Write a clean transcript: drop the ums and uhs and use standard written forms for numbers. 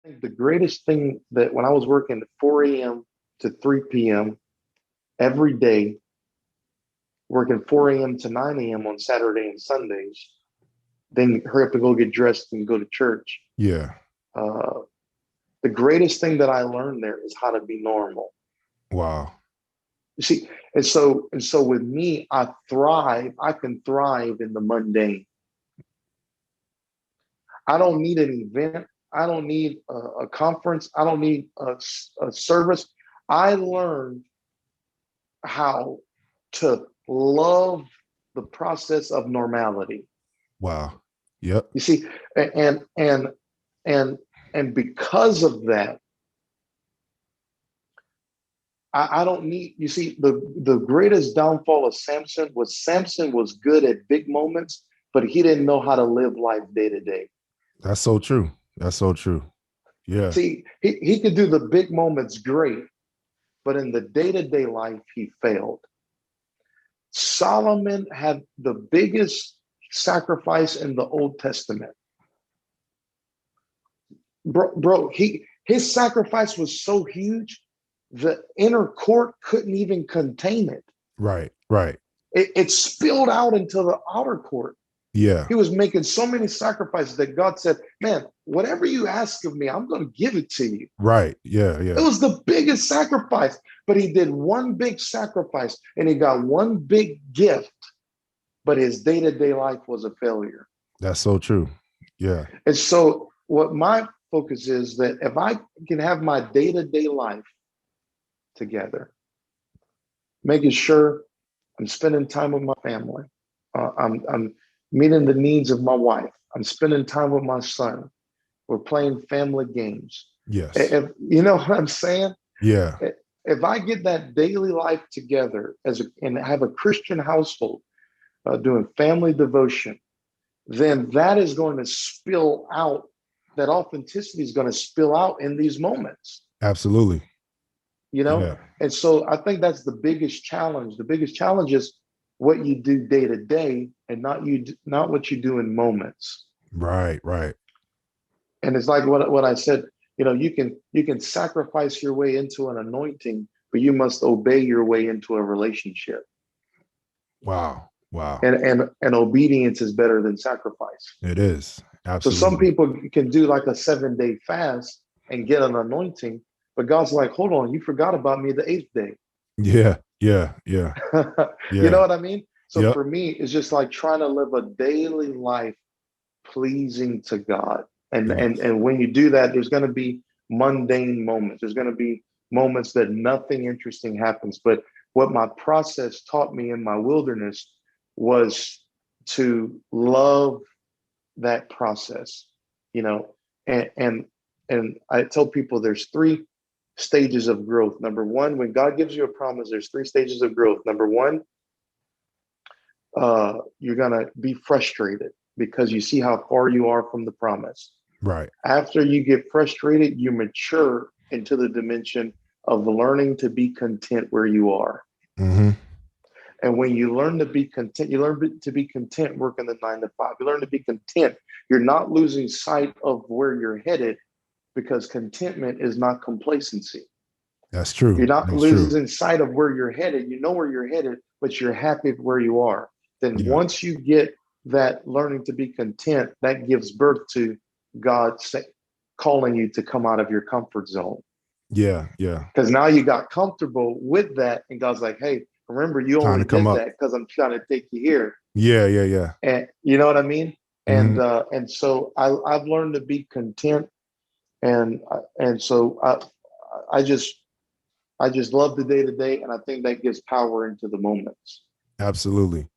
think the greatest thing that when I was working at 4 a.m. to 3 p.m. every day, working 4 a.m. to 9 a.m. on Saturday and Sundays, then hurry up to go get dressed and go to church. Yeah. Uh, the greatest thing that I learned there is how to be normal. Wow. You see, and so with me, I thrive. I can thrive in the mundane. I don't need an event. I don't need a conference. I don't need a service. I learned how to love the process of normality. Wow. Yep. You see, and and because of that, I don't need. You see, the greatest downfall of Samson was good at big moments, but he didn't know how to live life day to day. That's so true. That's so true. Yeah. See, he could do the big moments great, but in the day to day life, he failed. Solomon had the biggest sacrifice in the Old Testament. Bro, his sacrifice was so huge, the inner court couldn't even contain it. Right. Right. It spilled out into the outer court. Yeah. He was making so many sacrifices that God said, man, whatever you ask of me, I'm going to give it to you. Right. Yeah. It Yeah. was the biggest sacrifice, but he did one big sacrifice and he got one big gift, but his day to day life was a failure. That's so true. Yeah. And so, what my focus is that if I can have my day to day life together, making sure I'm spending time with my family, I'm meeting the needs of my wife, I'm spending time with my son, we're playing family games. Yes. If you know what I'm saying, Yeah. if I get that daily life together and have a Christian household doing family devotion, then that is going to spill out. That authenticity is going to spill out in these moments, Absolutely. you know. Yeah. And so I think that's the biggest challenge. The biggest challenge is what you do day to day, and not what you do in moments. Right. Right. And it's like what I said. You know, you can sacrifice your way into an anointing, but you must obey your way into a relationship. Wow. Wow. And obedience is better than sacrifice. It is. So some Absolutely. people can do like a 7 day fast and get an anointing, but God's like, hold on, you forgot about me the eighth day. Yeah. Yeah. Yeah. You know Yeah. what I mean? So Yep. for me, it's just like trying to live a daily life pleasing to God. Yes. And when you do that, there's going to be mundane moments. There's going to be moments that nothing interesting happens. But what my process taught me in my wilderness was to love that process, you know, and and I tell people there's three stages of growth. Number one, when God gives you a promise, there's three stages of growth. Number one, you're gonna be frustrated because you see how far you are from the promise. Right. After you get frustrated, you mature into the dimension of learning to be content where you are. Mm-hmm. And when you learn to be content, you learn to be content working the 9 to 5. You learn to be content. You're not losing sight of where you're headed because contentment is not complacency. That's true. You're not That's true. losing sight of where you're headed. You know where you're headed, but you're happy where you are. Then Yeah. once you get that learning to be content, that gives birth to God calling you to come out of your comfort zone. Yeah. Yeah. Because now you got comfortable with that, and God's like, hey, remember, you Time to only come did up. that because I'm trying to take you here. Yeah. Yeah. Yeah. And you know what I mean? Mm-hmm. And so I've learned to be content, and so I just I just love the day to day, and I think that gives power into the moments. Absolutely.